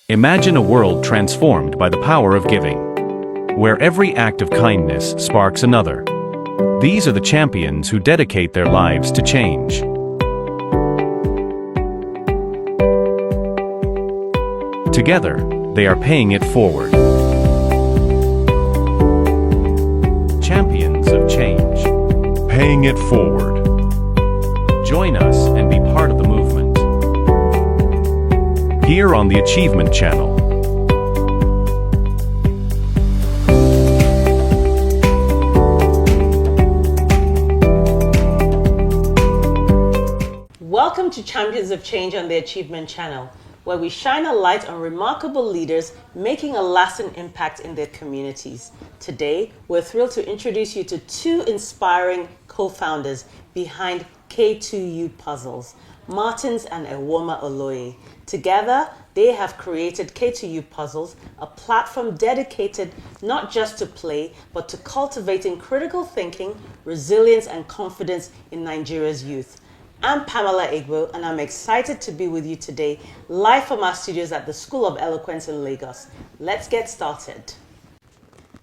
Imagine a world transformed by the power of giving, where every act of kindness sparks another. These are the champions who dedicate their lives to change. Together, they are paying it forward. Champions of change. Paying it forward. Join us and be part of the movement. Here on the Achievement Channel. Welcome to Champions of Change on the Achievement Channel, where we shine a light on remarkable leaders making a lasting impact in their communities. Today, we're thrilled to introduce you to two inspiring co-founders behind K2U Puzzles, Martins and Ewoma Oloye. Together, they have created K2U Puzzles, a platform dedicated not just to play, but to cultivating critical thinking, resilience, and confidence in Nigeria's youth. I'm Pamela Egbo, and I'm excited to be with you today, live from our studios at the School of Eloquence in Lagos. Let's get started.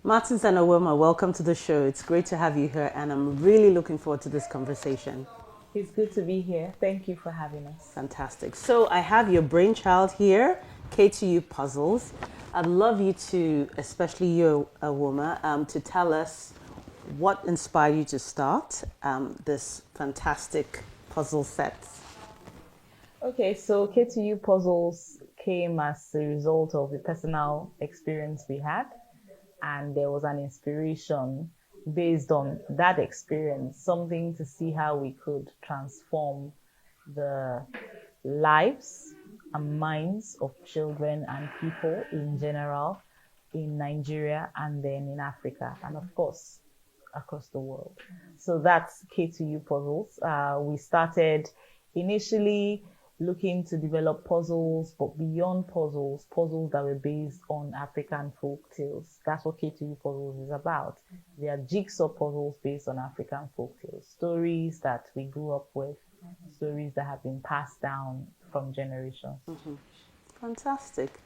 Martins and Ewoma, welcome to the show. It's great to have you here, and I'm really looking forward to this conversation. It's good to be here. Thank you for having us. Fantastic. So I have your brainchild here, K2U Puzzles. I'd love you to, especially you, Ewoma, to tell us what inspired you to start this fantastic puzzle set. Okay, so K2U Puzzles came as a result of a personal experience we had, and there was an inspiration based on that experience, something to see how we could transform the lives and minds of children and people in general in Nigeria and then in Africa, and of course across the world. So that's K2U Puzzles. We started initially looking to develop puzzles, but beyond puzzles, puzzles that were based on African folk tales. That's what K2U Puzzles is about. They are jigsaw puzzles based on African folk tales, stories that we grew up with, stories that have been passed down from generations. Mm-hmm. Fantastic.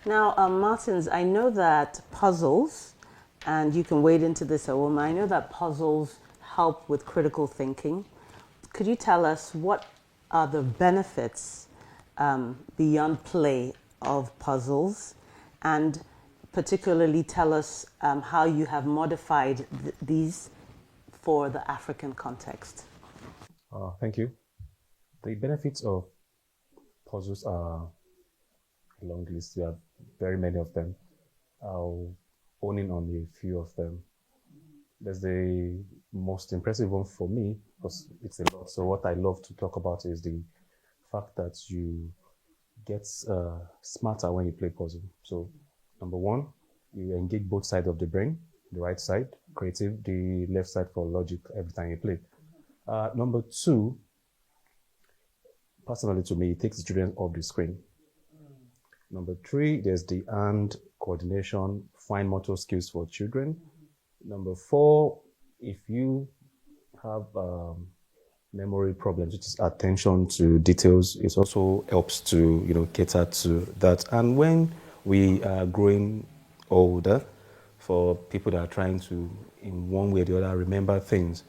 Now, Martins, I know that puzzles, and you can wade into this, Ewoma, I know that puzzles help with critical thinking. Could you tell us what are the benefits beyond play of puzzles, and particularly tell us how you have modified these for the African context? Thank you. The benefits of puzzles are a long list. There are very many of them. I'll hone in on a few of them. There's the most impressive one for me, because it's a lot. So what I love to talk about is the fact that you get smarter when you play puzzle. So number one, you engage both sides of the brain, the right side, creative, the left side for logic every time you play. Number two, personally to me, it takes the children off the screen. Number three, there's the hand coordination, fine motor skills for children. Number four, if you have memory problems, which is attention to details, it also helps to cater to that. And when we are growing older, for people that are trying to, in one way or the other, remember things,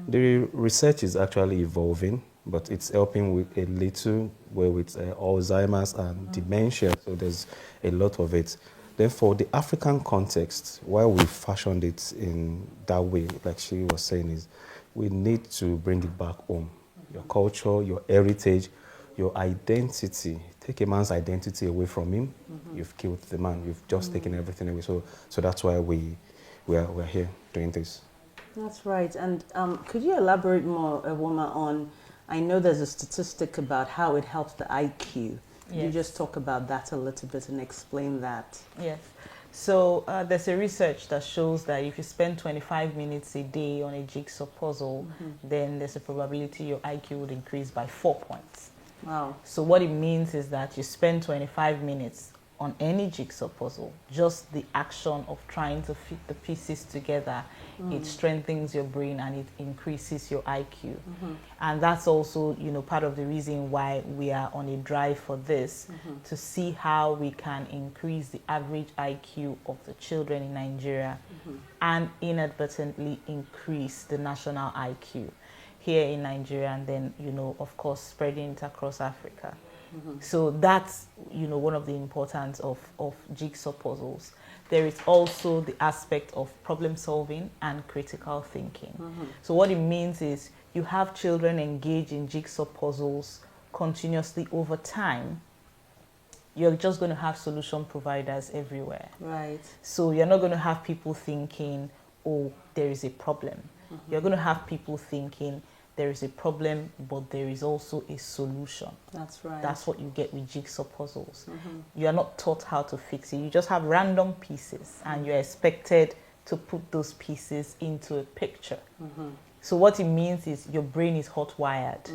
the research is actually evolving, but it's helping with a little way with Alzheimer's and dementia. So there's a lot of it. Therefore, the African context, why we fashioned it in that way, like she was saying, is we need to bring it back home. Your culture, your heritage, your identity. Take a man's identity away from him, you've killed the man. You've just taken everything away. So that's why we're here doing this. That's right. And could you elaborate more, Ewoma, on, I know there's a statistic about how it helps the IQ. Could you just talk about that a little bit and explain that? Yes. So there's a research that shows that if you spend 25 minutes a day on a jigsaw puzzle, then there's a probability your IQ would increase by 4 points. Wow. So what it means is that you spend 25 minutes on any jigsaw puzzle. Just the action of trying to fit the pieces together, it strengthens your brain and it increases your IQ. And that's also, you know, part of the reason why we are on a drive for this, to see how we can increase the average IQ of the children in Nigeria and inadvertently increase the national IQ here in Nigeria, and then, you know, of course, spreading it across Africa. So that's, you know, one of the importance of jigsaw puzzles. There is also the aspect of problem solving and critical thinking. So what it means is you have children engage in jigsaw puzzles continuously over time. You're just going to have solution providers everywhere. Right. So you're not going to have people thinking, oh, there is a problem. You're going to have people thinking, there is a problem, but there is also a solution. That's right. That's what you get with jigsaw puzzles. You are not taught how to fix it. You just have random pieces, and you're expected to put those pieces into a picture. So what it means is your brain is hot-wired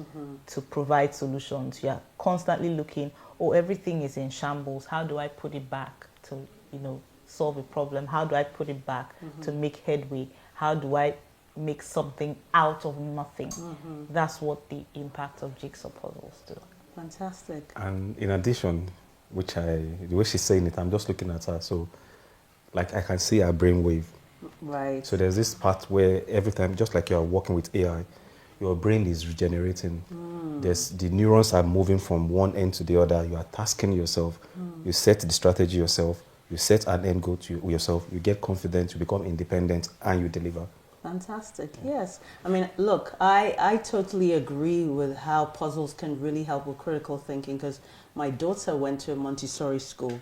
to provide solutions. You're constantly looking, oh, everything is in shambles. How do I put it back to, you know, solve a problem? How do I put it back to make headway? How do I make something out of nothing? That's what the impact of jigsaw puzzles do. Fantastic. And in addition, the way she's saying it, I'm just looking at her. So, like, I can see her brainwave. Right. So there's this part where every time, just like you're working with AI, your brain is regenerating. The neurons are moving from one end to the other. You are tasking yourself. You set the strategy yourself. You set an end goal to yourself. You get confident. You become independent, and you deliver. Fantastic. Yes. I mean, look, I totally agree with how puzzles can really help with critical thinking, because my daughter went to a Montessori school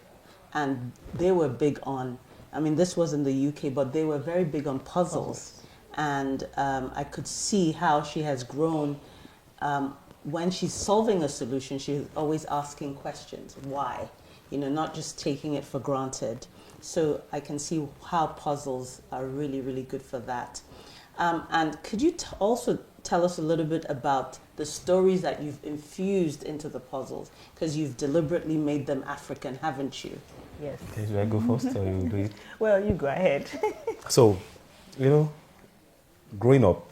and they were big on, I mean, this was in the UK, but they were very big on puzzles. And I could see how she has grown. When she's solving a solution, she's always asking questions. Why? You know, not just taking it for granted. So I can see how puzzles are really, really good for that. And could you also tell us a little bit about the stories that you've infused into the puzzles? Because you've deliberately made them African, haven't you? Yes. Okay, should I go first or you do it? Well, you go ahead. So, you know, growing up,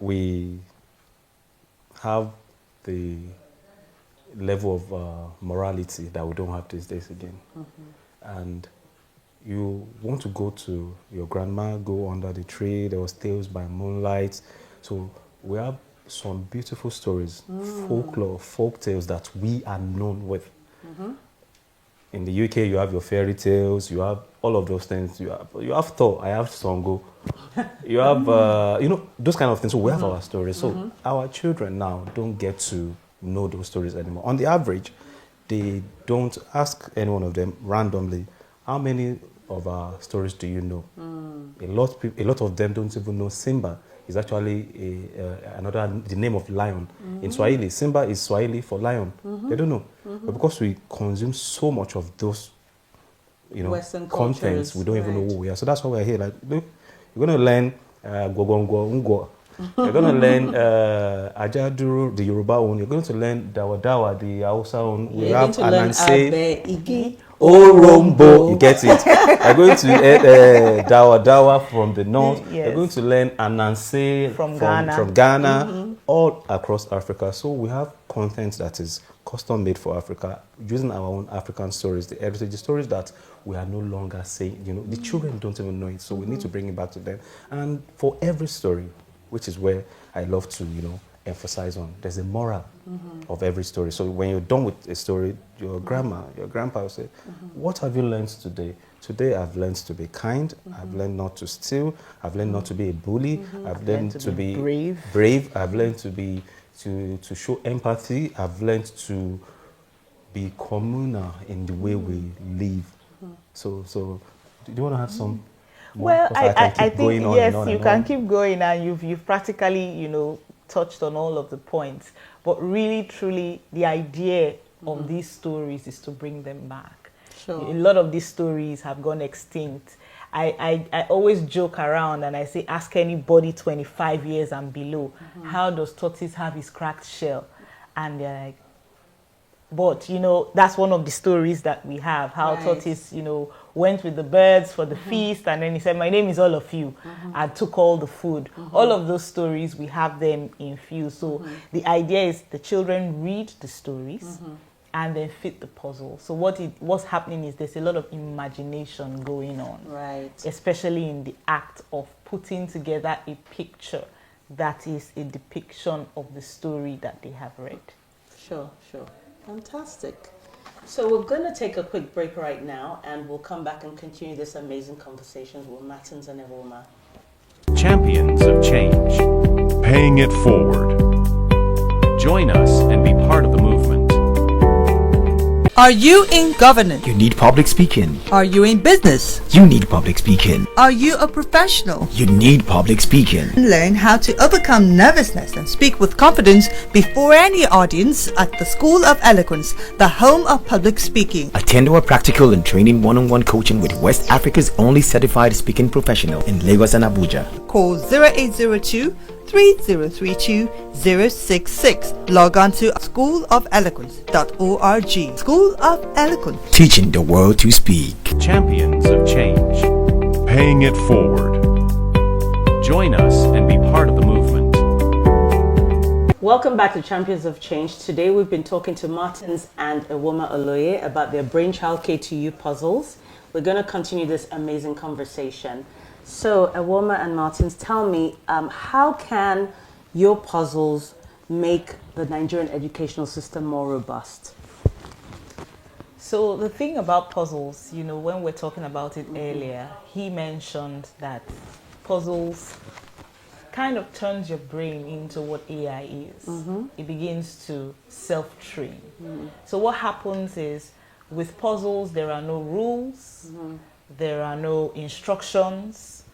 we have the level of morality that we don't have these days again. And you want to go to your grandma, go under the tree, there was Tales by Moonlight. So we have some beautiful stories, folklore, folk tales that we are known with. In the UK, you have your fairy tales, you have all of those things. You have Thor, I have Songo. You have, you know, those kind of things. So we have our stories. So our children now don't get to know those stories anymore. On the average, they don't ask any one of them randomly, how many of our stories do you know? A lot of them don't even know Simba is actually the name of lion. In Swahili, Simba is Swahili for lion. They don't know. But because we consume so much of those, you know, Western contents, cultures, we don't even know who we are. So that's why we're here. Like, look, you're going to learn Gwogwongwo. You're going to learn Ajaduru, the Yoruba one. You're going to learn Dawa Dawa, the Hausa one. We have Ananse, Igi. Orombo. You get it? You're going to learn Dawa Dawa from the north. Yes. You're going to learn Ananse From Ghana. From Ghana, all across Africa. So we have content that is custom made for Africa, using our own African stories, the heritage, the stories that we are no longer saying. You know, the children don't even know it, so we need to bring it back to them. And for every story, which is where I love to, you know, emphasize on, there's a moral of every story. So when you're done with a story, your grandma, your grandpa will say, what have you learned today? Today I've learned to be kind, I've learned not to steal, I've learned not to be a bully, I've learned to be brave, I've learned to be to show empathy, I've learned to be communal in the way we live. So do you want to have some more? Well, I think yes, you can on. keep going, and you've practically, you know, touched on all of the points. But really, truly, the idea of these stories is to bring them back. Sure. A lot of these stories have gone extinct. I always joke around and I say, ask anybody 25 years and below, how does tortoise have his cracked shell? And they're like, But, you know, that's one of the stories that we have, how Right. tortoise, you know, went with the birds for the feast, and then he said, my name is all of you, and took all the food. All of those stories, we have them infused. So the idea is the children read the stories and then fit the puzzle. So what's happening is there's a lot of imagination going on, Right. especially in the act of putting together a picture that is a depiction of the story that they have read. Sure, sure. Fantastic. So we're going to take a quick break right now, and we'll come back and continue this amazing conversations with Martins and Ewoma. Champions of change. Paying it forward. Join us and be part of the movement. Are you in governance? You need public speaking. Are you in business? You need public speaking. Are you a professional? You need public speaking. Learn how to overcome nervousness and speak with confidence before any audience at the School of Eloquence, the home of public speaking. Attend our practical and training one-on-one coaching with West Africa's only certified speaking professional in Lagos and Abuja. Call 0802 3032 066. Log on to schoolofeloquence.org. School of Eloquence. Teaching the world to speak. Champions of change. Paying it forward. Join us and be part of the movement. Welcome back to Champions of Change. Today we've been talking to Martins and Ewoma Oloye about their brainchild K2U Puzzles. We're going to continue this amazing conversation. So, Ewoma and Martins, tell me, how can your puzzles make the Nigerian educational system more robust? So the thing about puzzles, you know, when we're talking about it earlier, he mentioned that puzzles kind of turns your brain into what AI is. It begins to self-train. So what happens is, with puzzles, there are no rules, there are no instructions.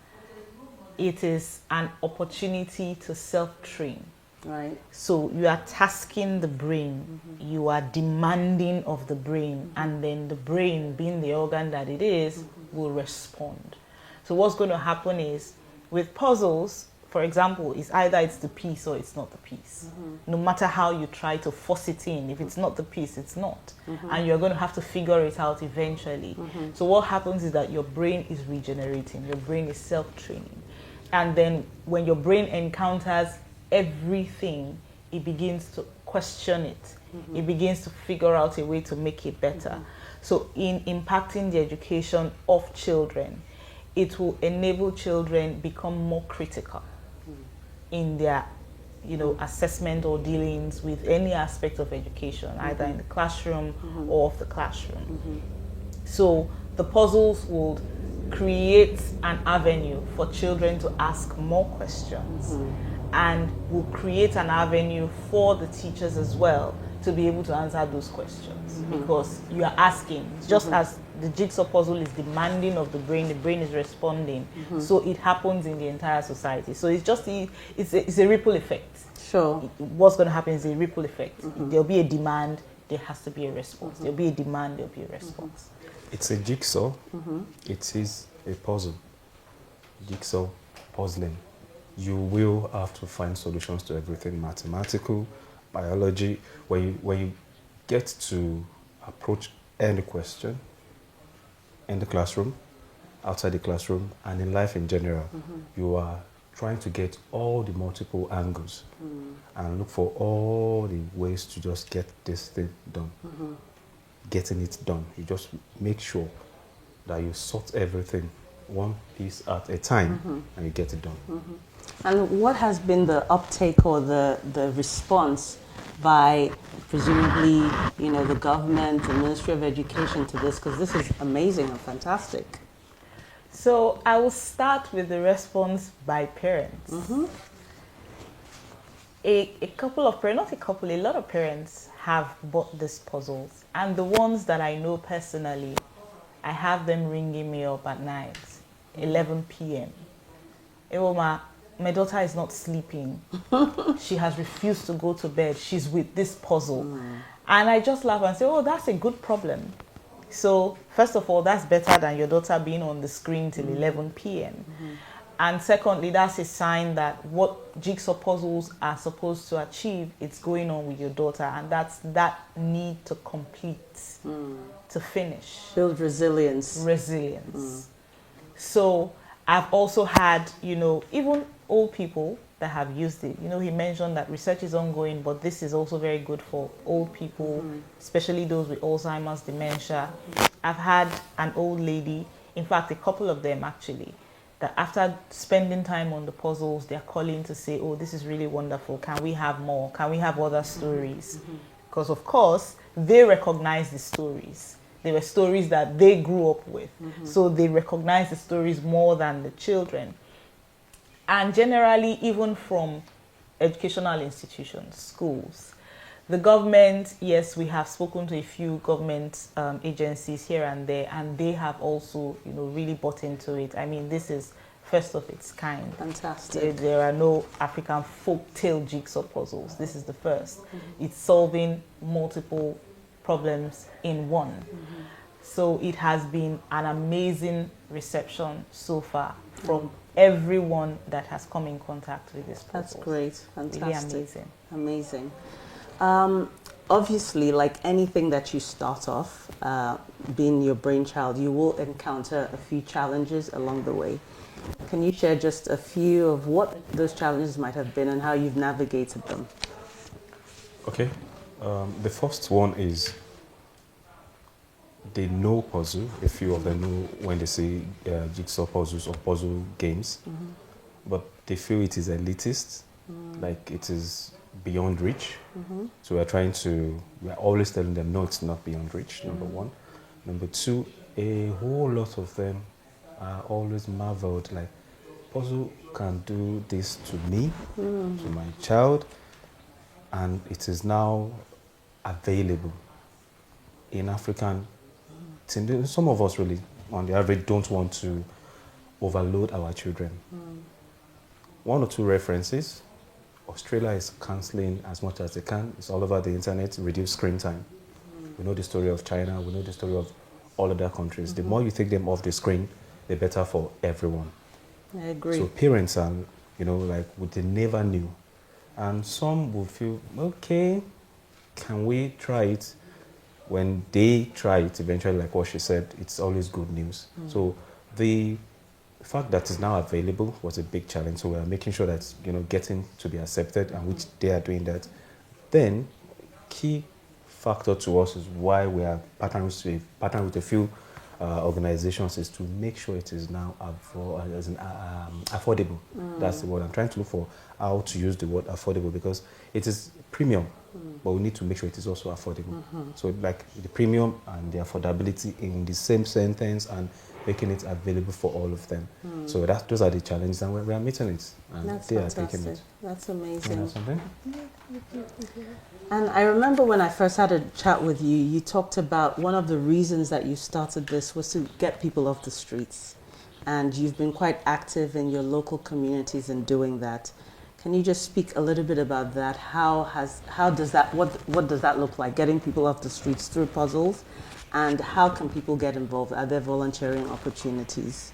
It is an opportunity to self-train. Right. So you are tasking the brain, you are demanding of the brain, and then the brain, being the organ that it is, will respond. So what's going to happen is, with puzzles, for example, it's either it's the piece or it's not the piece. No matter how you try to force it in, if it's not the piece, it's not. And you're going to have to figure it out eventually. So what happens is that your brain is regenerating, your brain is self-training. And then when your brain encounters everything, it begins to question it. It begins to figure out a way to make it better. So in impacting the education of children, it will enable children become more critical in their, you know, assessment or dealings with any aspect of education, either in the classroom or off the classroom. So the puzzles would create an avenue for children to ask more questions, and will create an avenue for the teachers as well to be able to answer those questions, because you are asking, just as the jigsaw puzzle is demanding of the brain is responding. So it happens in the entire society. So it's just it's a ripple effect. Sure. What's going to happen is a ripple effect. There'll be a demand, there has to be a response. There'll be a demand, there'll be a response. It's a jigsaw. It is a puzzle. Jigsaw puzzling. You will have to find solutions to everything: mathematical, biology. When you get to approach any question in the classroom, outside the classroom, and in life in general, you are trying to get all the multiple angles and look for all the ways to just get this thing done. Getting it done. You just make sure that you sort everything one piece at a time and you get it done. And what has been the uptake or the response by presumably, you know, the government, the Ministry of Education to this? Because this is amazing and fantastic. So I will start with the response by parents. A lot of parents have bought these puzzles, and the ones that I know personally, I have them ringing me up at night, 11 p.m. Ewoma, my daughter is not sleeping. She has refused to go to bed. She's with this puzzle. And I just laugh and say, oh, that's a good problem. So first of all, that's better than your daughter being on the screen till 11 p.m. And secondly, that's a sign that what jigsaw puzzles are supposed to achieve, it's going on with your daughter, and that's that need to complete, to finish. Build resilience. Resilience. So I've also had, even old people that have used it. He mentioned that research is ongoing, but this is also very good for old people, especially those with Alzheimer's, dementia. I've had an old lady, in fact, a couple of them actually, that after spending time on the puzzles, they're calling to say, oh, this is really wonderful. Can we have more? Can we have other stories? Because, of course, they recognize the stories. They were stories that they grew up with. So they recognize the stories more than the children. And generally, even from educational institutions, schools, the government, yes, we have spoken to a few government agencies here and there, and they have also, really bought into it. I mean, this is first of its kind. Fantastic. There are no African folk-tale jigsaw puzzles. This is the first. It's solving multiple problems in one. So it has been an amazing reception so far from everyone that has come in contact with this puzzle. That's great. Fantastic. Really amazing. Amazing. Obviously, like anything that you start off, being your brainchild, you will encounter a few challenges along the way. Can you share just a few of what those challenges might have been and how you've navigated them? Okay. The first one is they know puzzle. A few of them know when they say jigsaw puzzles or puzzle games, but they feel it is elitist, like it is beyond reach. So we're always telling them, no, it's not beyond reach, number one. Number two, a whole lot of them are always marveled, like, puzzle can do this to me, to my child, and it is now available in African. Some of us really, on the average, don't want to overload our children. One or two references. Australia is cancelling as much as they can. It's all over the internet, reduce screen time. We know the story of China, we know the story of all other countries. The more you take them off the screen, the better for everyone. I agree. So parents are, they never knew. And some will feel, okay, can we try it? When they try it, eventually, like what she said, it's always good news. So the fact that it's now available was a big challenge. So we are making sure that it's, getting to be accepted, and which they are doing that. Then, key factor to us is why we are partnering with a few organizations is to make sure it is now affordable. That's the word I'm trying to look for, how to use the word affordable, because it is premium, but we need to make sure it is also affordable. So like the premium and the affordability in the same sentence, and making it available for all of them. So those are the challenges, and we are meeting it, and That's they fantastic. are taking it. That's amazing. Yeah, something? And I remember when I first had a chat with you, you talked about one of the reasons that you started this was to get people off the streets. And you've been quite active in your local communities in doing that. Can you just speak a little bit about that? What does that look like, getting people off the streets through puzzles? And how can people get involved? Are there volunteering opportunities?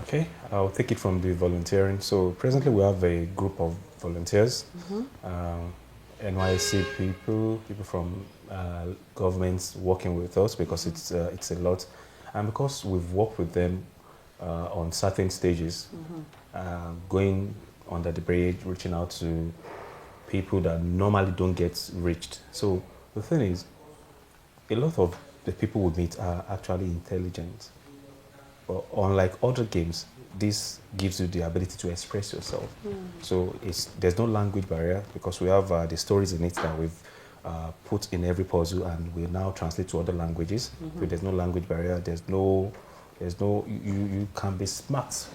Okay, I'll take it from the volunteering. So presently we have a group of volunteers, NYC people from governments working with us, because it's a lot. And because we've worked with them on certain stages, going under the bridge, reaching out to people that normally don't get reached. So the thing is, a lot of the people we meet are actually intelligent. But unlike other games, this gives you the ability to express yourself. So there's no language barrier, because we have the stories in it that we've put in every puzzle, and we now translate to other languages. So there's no language barrier. You can be smart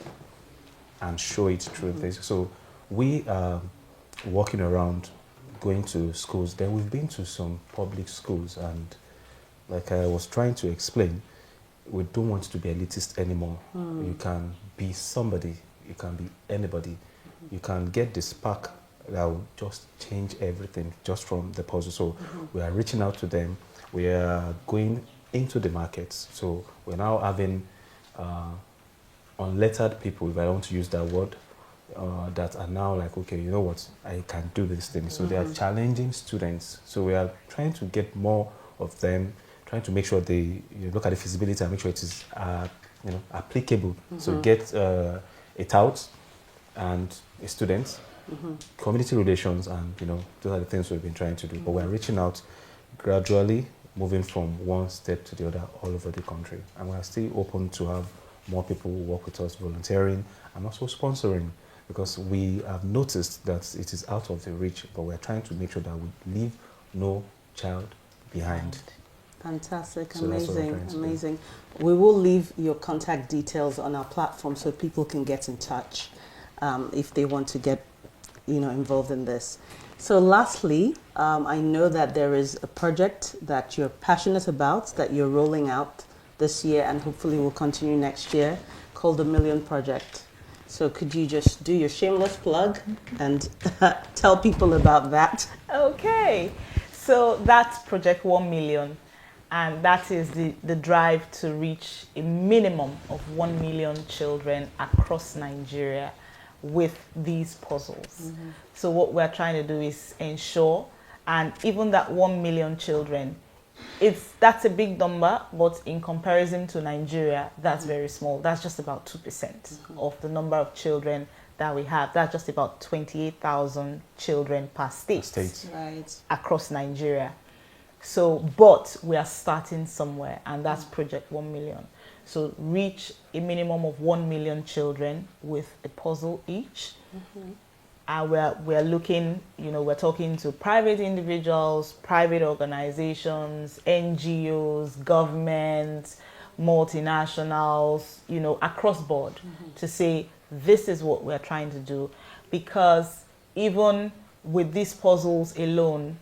and show it through this. So we are walking around, going to schools. Then we've been to some public schools, and like I was trying to explain, we don't want to be elitist anymore. You can be somebody, you can be anybody. You can get the spark that will just change everything just from the puzzle. So we are reaching out to them. We are going into the markets. So we're now having unlettered people, if I want to use that word, that are now like, okay, you know what, I can do this thing. So they are challenging students. So we are trying to get more of them, trying to make sure they look at the feasibility and make sure it is applicable. So get it out and students, community relations, and those are the things we've been trying to do. But we're reaching out gradually, moving from one step to the other all over the country. And we're still open to have more people who work with us volunteering and also sponsoring, because we have noticed that it is out of the reach, but we're trying to make sure that we leave no child behind. Fantastic, So that's what we're amazing, trying to do. amazing. We will leave your contact details on our platform so people can get in touch if they want to get involved in this. So lastly, I know that there is a project that you're passionate about, that you're rolling out this year and hopefully will continue next year, called the Million Project. So could you just do your shameless plug and tell people about that? Okay, so that's Project 1 Million, and that is the drive to reach a minimum of 1 million children across Nigeria with these puzzles. So what we're trying to do is ensure, and even that 1 million children, that's a big number, but in comparison to Nigeria, that's very small. That's just about 2% of the number of children that we have. That's just about 28,000 children per state Right. across Nigeria. So, but we are starting somewhere, and that's Project 1 Million. So reach a minimum of 1 million children with a puzzle each. And we're looking, we're talking to private individuals, private organizations, NGOs, governments, multinationals, across board to say, this is what we're trying to do. Because even with these puzzles alone,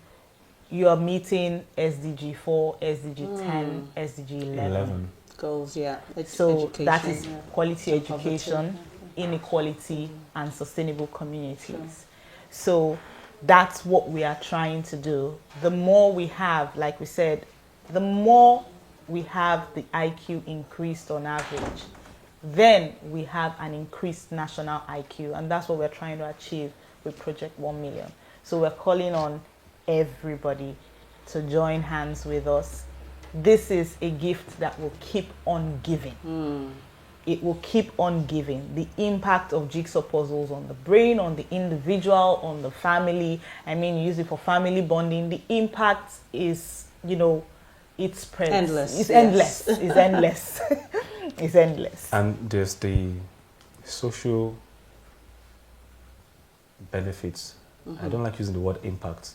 you are meeting SDG 4, SDG 10, SDG 11. Goals, yeah. So education, that is quality Some poverty. education, inequality, and sustainable communities. So that's what we are trying to do. The more we have, like we said, the more we have the IQ increased on average, then we have an increased national IQ. And that's what we're trying to achieve with Project 1 Million. So we're calling on everybody to join hands with us. This is a gift that will keep on giving. It will keep on giving. The impact of jigsaw puzzles on the brain, on the individual, on the family. I mean, you use it for family bonding. The impact is, it spreads. Endless. It's Yes. endless. It's endless. It's endless. And there's the social benefits. I don't like using the word impact.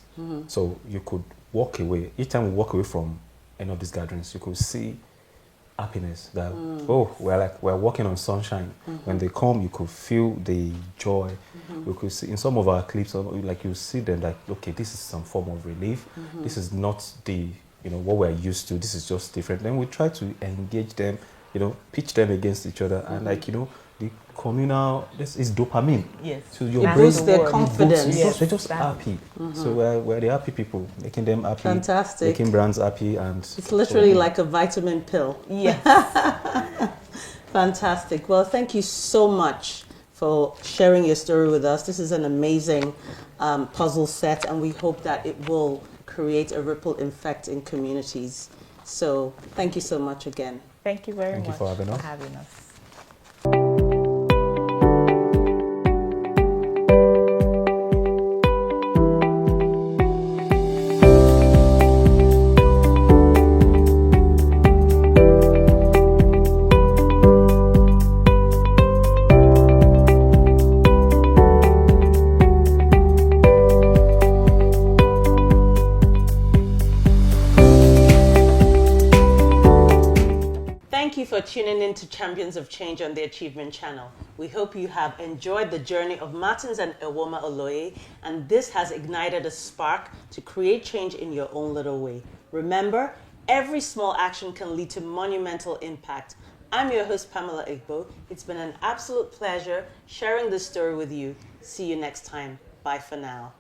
So you could walk away. Each time we walk away from any of these gatherings, you could see happiness that, we're walking on sunshine. When they come, you could feel the joy. You could see in some of our clips, like you see them like, okay, this is some form of relief. This is not the, what we're used to. This is just different. Then we try to engage them, pitch them against each other. And the communal, this is dopamine. Yes. So your It brain boosts their word. confidence. Yes, they're just exactly. happy. So we're the happy people, making them happy. Fantastic. Making brands happy. And It's literally like a vitamin pill. Yes. Fantastic. Well, thank you so much for sharing your story with us. This is an amazing puzzle set, and we hope that it will create a ripple effect in communities. So thank you so much again. Thank you very Thank you much for having us. having us. Thank you for tuning in to Champions of Change on the Achievement Channel. We hope you have enjoyed the journey of Martins and Ewoma Oloye, and this has ignited a spark to create change in your own little way. Remember, every small action can lead to monumental impact. I'm your host, Pamela Egbo. It's been an absolute pleasure sharing this story with you. See you next time. Bye for now.